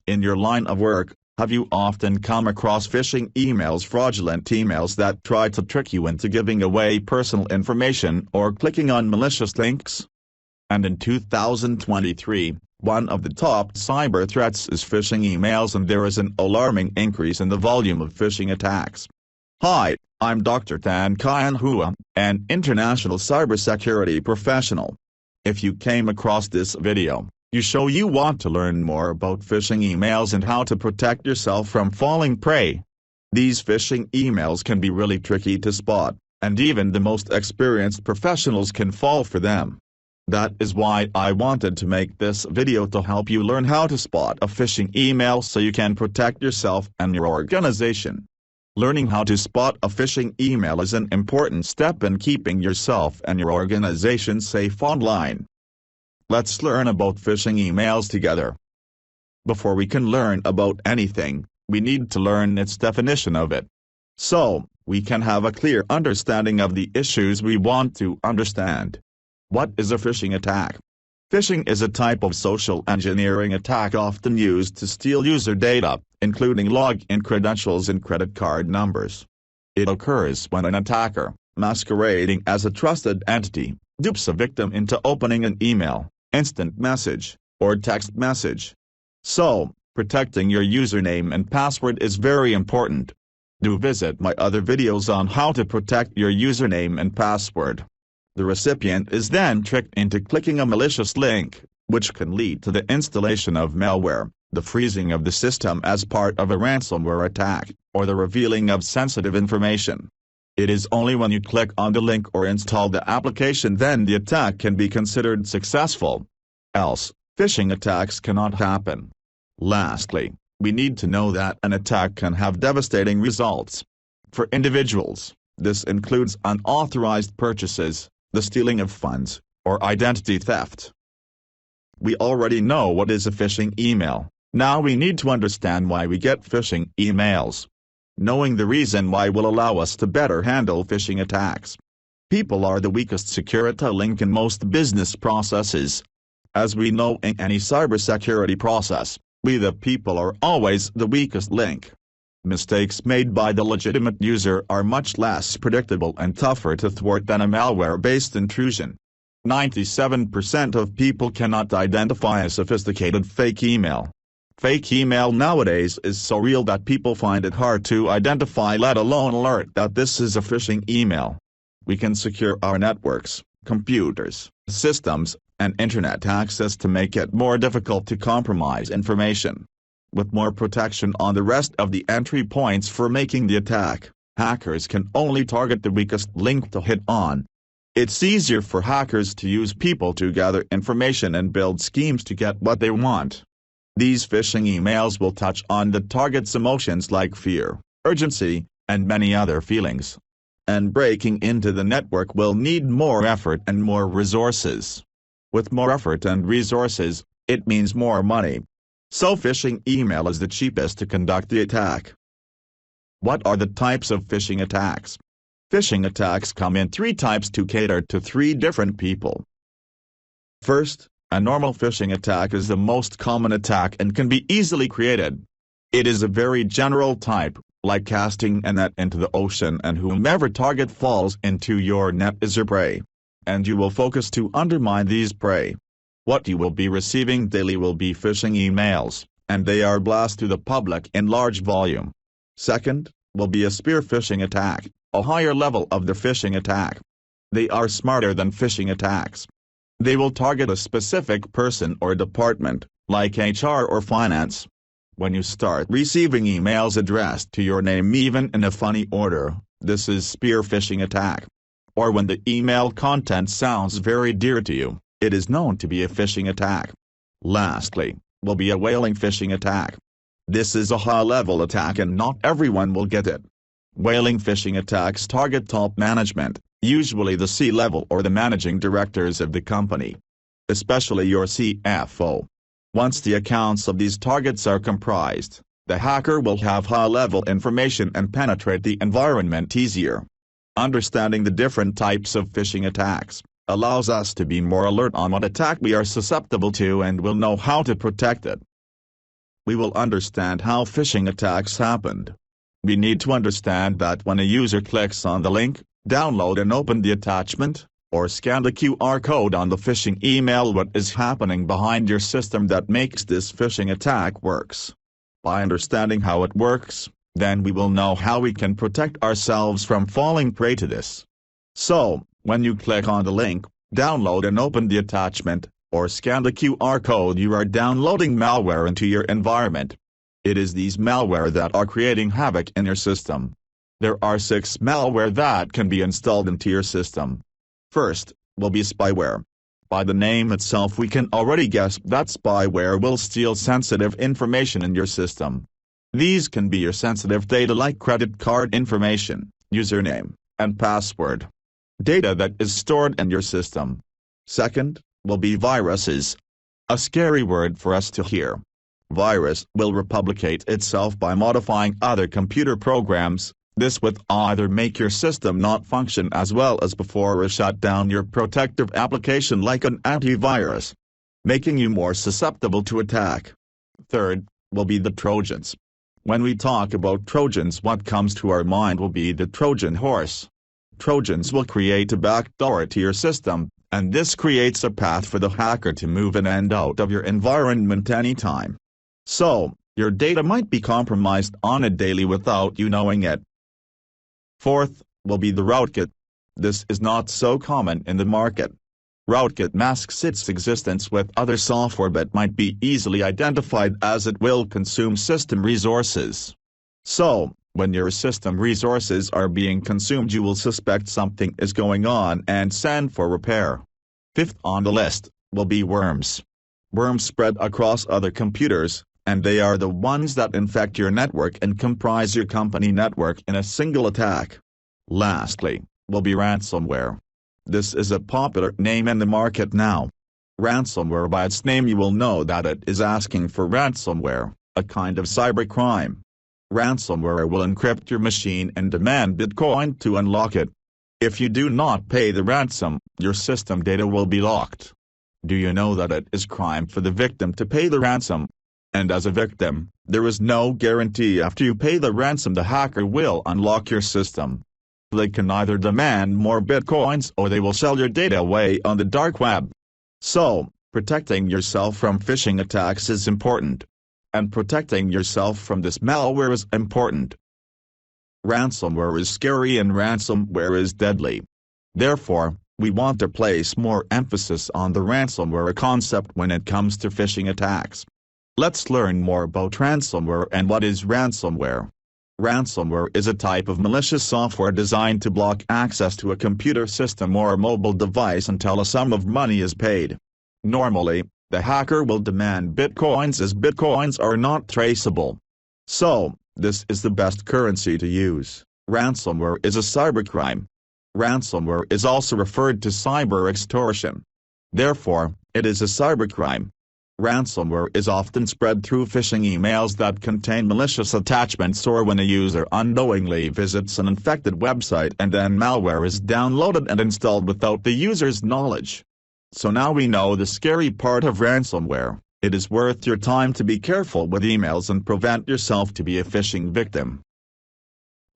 In your line of work, have you often come across phishing emails, fraudulent emails that try to trick you into giving away personal information or clicking on malicious links? And in 2023, one of the top cyber threats is phishing emails, and there is an alarming increase in the volume of phishing attacks. Hi, I'm Dr. Kian, an international cybersecurity professional. If you came across this video, you want to learn more about phishing emails and how to protect yourself from falling prey. These phishing emails can be really tricky to spot, and even the most experienced professionals can fall for them. That is why I wanted to make this video, to help you learn how to spot a phishing email so you can protect yourself and your organization. Learning how to spot a phishing email is an important step in keeping yourself and your organization safe online. Let's learn about phishing emails together. Before we can learn about anything, we need to learn its definition of it, so we can have a clear understanding of the issues we want to understand. What is a phishing attack? Phishing is a type of social engineering attack often used to steal user data, including login credentials and credit card numbers. It occurs when an attacker, masquerading as a trusted entity, dupes a victim into opening an email, instant message, or text message. So, protecting your username and password is very important. Do visit my other videos on how to protect your username and password. The recipient is then tricked into clicking a malicious link, which can lead to the installation of malware, the freezing of the system as part of a ransomware attack, or the revealing of sensitive information. It is only when you click on the link or install the application then the attack can be considered successful. Else, phishing attacks cannot happen. Lastly, we need to know that an attack can have devastating results. For individuals, this includes unauthorized purchases, the stealing of funds, or identity theft. We already know what is a phishing email. Now we need to understand why we get phishing emails. Knowing the reason why will allow us to better handle phishing attacks. People are the weakest security link in most business processes. As we know, in any cybersecurity process, we the people are always the weakest link. Mistakes made by the legitimate user are much less predictable and tougher to thwart than a malware-based intrusion. 97% of people cannot identify a sophisticated fake email. Fake email nowadays is so real that people find it hard to identify, let alone alert that this is a phishing email. We can secure our networks, computers, systems, and internet access to make it more difficult to compromise information. With more protection on the rest of the entry points for making the attack, hackers can only target the weakest link to hit on. It's easier for hackers to use people to gather information and build schemes to get what they want. These phishing emails will touch on the target's emotions like fear, urgency, and many other feelings. And breaking into the network will need more effort and more resources. With more effort and resources, it means more money. So phishing email is the cheapest to conduct the attack. What are the types of phishing attacks? Phishing attacks come in three types to cater to three different people. First, a normal phishing attack is the most common attack and can be easily created. It is a very general type, like casting a net into the ocean, and whomever target falls into your net is your prey. And you will focus to undermine these prey. What you will be receiving daily will be phishing emails, and they are blasted to the public in large volume. Second, will be a spear phishing attack, a higher level of the phishing attack. They are smarter than phishing attacks. They will target a specific person or department, like HR or finance. When you start receiving emails addressed to your name even in a funny order, this is spear phishing attack. Or when the email content sounds very dear to you, it is known to be a phishing attack. Lastly, will be a whaling phishing attack. This is a high-level attack and not everyone will get it. Whaling phishing attacks target top management, usually the C-level or the managing directors of the company. Especially your CFO. Once the accounts of these targets are comprised, the hacker will have high-level information and penetrate the environment easier. Understanding the different types of phishing attacks allows us to be more alert on what attack we are susceptible to and will know how to protect it. we will understand how phishing attacks happened. We need to understand that when a user clicks on the link, download and open the attachment, or scan the QR code on the phishing email, what is happening behind your system that makes this phishing attack works. By understanding how it works, then we will know how we can protect ourselves from falling prey to this. So, when you click on the link, download and open the attachment, or scan the QR code, you are downloading malware into your environment. It is these malware that are creating havoc in your system. There are 6 malware that can be installed into your system. First, will be spyware. By the name itself we can already guess that spyware will steal sensitive information in your system. These can be your sensitive data like credit card information, username, and password. Data that is stored in your system. Second, will be viruses. A scary word for us to hear. Virus will replicate itself by modifying other computer programs. This would either make your system not function as well as before or shut down your protective application like an antivirus, making you more susceptible to attack. Third, will be the Trojans. When we talk about Trojans, what comes to our mind will be the Trojan horse. Trojans will create a backdoor to your system, and this creates a path for the hacker to move in and out of your environment anytime. So, your data might be compromised on a daily without you knowing it. Fourth, will be the rootkit. This is not so common in the market. Rootkit masks its existence with other software but might be easily identified as it will consume system resources. So, when your system resources are being consumed, you will suspect something is going on and send for repair. Fifth on the list, will be worms. Worms spread across other computers, and they are the ones that infect your network and comprise your company network in a single attack. Lastly, will be ransomware. This is a popular name in the market now. Ransomware, by its name you will know that it is asking for ransomware, a kind of cybercrime. Ransomware will encrypt your machine and demand Bitcoin to unlock it. If you do not pay the ransom, your system data will be locked. Do you know that it is crime for the victim to pay the ransom? And as a victim, there is no guarantee after you pay the ransom the hacker will unlock your system. They can either demand more bitcoins or they will sell your data away on the dark web. So, protecting yourself from phishing attacks is important. And protecting yourself from this malware is important. Ransomware is scary and ransomware is deadly. Therefore, we want to place more emphasis on the ransomware concept when it comes to phishing attacks. Let's learn more about ransomware and what is ransomware. Ransomware is a type of malicious software designed to block access to a computer system or a mobile device until a sum of money is paid. Normally, the hacker will demand bitcoins as bitcoins are not traceable. So, this is the best currency to use. Ransomware is a cybercrime. Ransomware is also referred to cyber extortion. Therefore, it is a cybercrime. Ransomware is often spread through phishing emails that contain malicious attachments or when a user unknowingly visits an infected website and then malware is downloaded and installed without the user's knowledge. So now we know the scary part of ransomware. It is worth your time to be careful with emails and prevent yourself to be a phishing victim.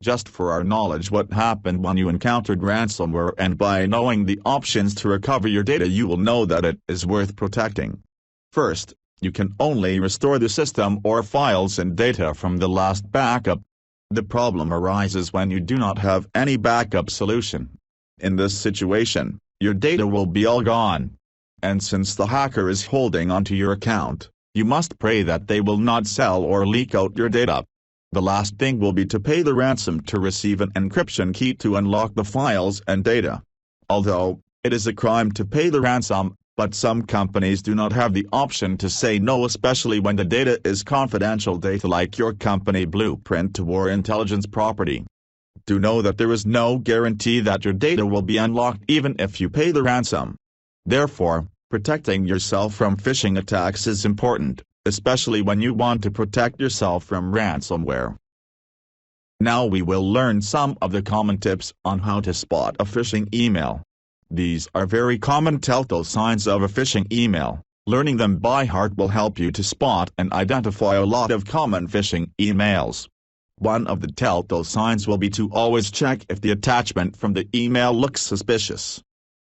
Just for our knowledge, what happened when you encountered ransomware, and by knowing the options to recover your data you will know that it is worth protecting. First, you can only restore the system or files and data from the last backup. The problem arises when you do not have any backup solution. In this situation, your data will be all gone. And since the hacker is holding onto your account, you must pray that they will not sell or leak out your data. The last thing will be to pay the ransom to receive an encryption key to unlock the files and data. Although, it is a crime to pay the ransom, but some companies do not have the option to say no, especially when the data is confidential data like your company blueprint or intelligence property. Do know that there is no guarantee that your data will be unlocked even if you pay the ransom. Therefore, protecting yourself from phishing attacks is important, especially when you want to protect yourself from ransomware. Now we will learn some of the common tips on how to spot a phishing email. These are very common telltale signs of a phishing email, Learning them by heart will help you to spot and identify a lot of common phishing emails. One of the telltale signs will be to always check if the attachment from the email looks suspicious.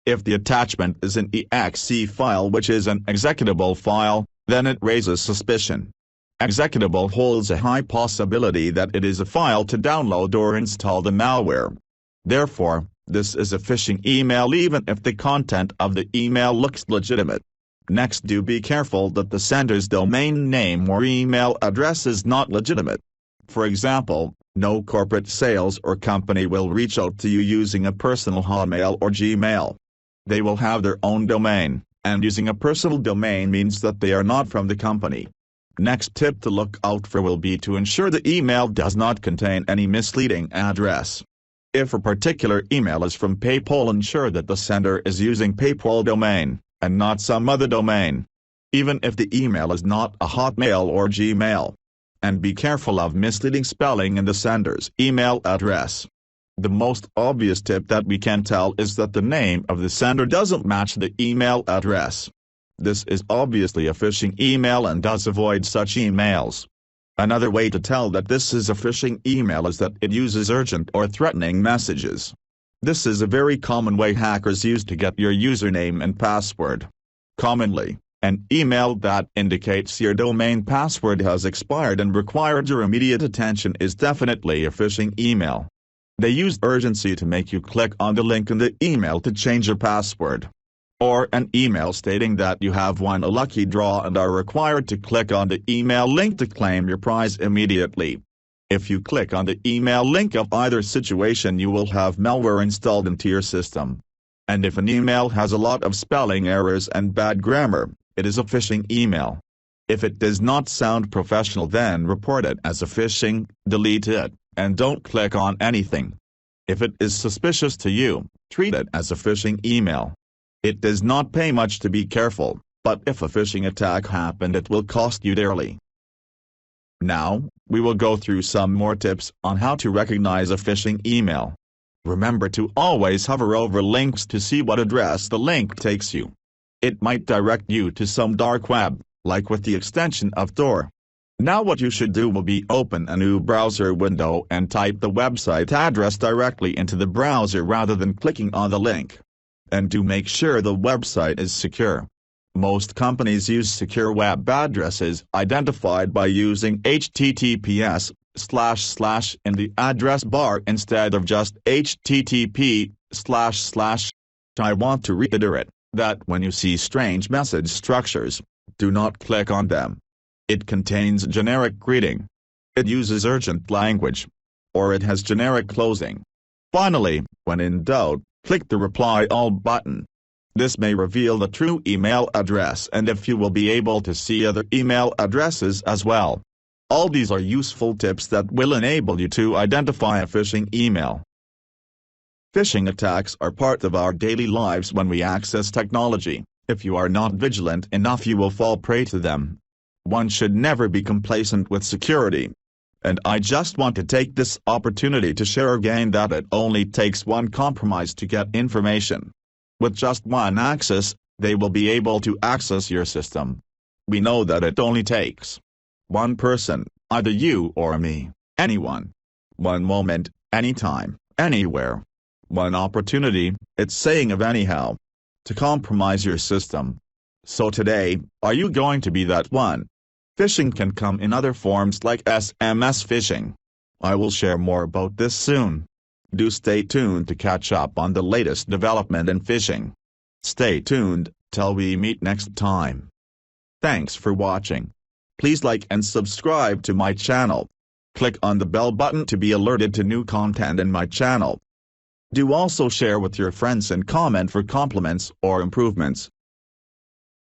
If the attachment is an exe file, which is an executable file, then it raises suspicion. Executable holds a high possibility that it is a file to download or install the malware. Therefore, this is a phishing email even if the content of the email looks legitimate. Next, do be careful that the sender's domain name or email address is not legitimate. For example, no corporate sales or company will reach out to you using a personal Hotmail or Gmail. They will have their own domain, and using a personal domain means that they are not from the company. Next tip to look out for will be to ensure the email does not contain any misleading address. If a particular email is from PayPal, ensure that the sender is using PayPal domain, and not some other domain. Even if the email is not a Hotmail or Gmail. And be careful of misleading spelling in the sender's email address. The most obvious tip that we can tell is that the name of the sender doesn't match the email address. This is obviously a phishing email and does avoid such emails. Another way to tell that this is a phishing email is that it uses urgent or threatening messages. This is a very common way hackers use to get your username and password. Commonly, an email that indicates your domain password has expired and required your immediate attention is definitely a phishing email. They use urgency to make you click on the link in the email to change your password. Or an email stating that you have won a lucky draw and are required to click on the email link to claim your prize immediately. If you click on the email link of either situation, you will have malware installed into your system. And if an email has a lot of spelling errors and bad grammar, it is a phishing email. If it does not sound professional, then report it as a phishing, delete it, and don't click on anything. If it is suspicious to you, treat it as a phishing email. It does not pay much to be careful, but if a phishing attack happened, it will cost you dearly. Now, we will go through some more tips on how to recognize a phishing email. Remember to always hover over links to see what address the link takes you. It might direct you to some dark web, like with the extension of Tor. Now what you should do will be open a new browser window and type the website address directly into the browser rather than clicking on the link. And do make sure the website is secure. Most companies use secure web addresses identified by using https:// in the address bar instead of just http://. I want to reiterate that when you see strange message structures, do not click on them. It contains generic greeting. It uses urgent language. Or it has generic closing. Finally, when in doubt, click the Reply All button. This may reveal the true email address, and if you will be able to see other email addresses as well. All these are useful tips that will enable you to identify a phishing email. Phishing attacks are part of our daily lives when we access technology. If you are not vigilant enough, you will fall prey to them. One should never be complacent with security. And I just want to take this opportunity to share again that it only takes one compromise to get information. With just one access, they will be able to access your system. We know that it only takes one person, either you or me, anyone. One moment, anytime, anywhere. One opportunity, it's saying of anyhow, to compromise your system. So today, are you going to be that one? Phishing can come in other forms like SMS phishing. I will share more about this soon. Do stay tuned to catch up on the latest development in phishing. Stay tuned till we meet next time. Thanks for watching. Please like and subscribe to my channel. Click on the bell button to be alerted to new content in my channel. Do also share with your friends and comment for compliments or improvements.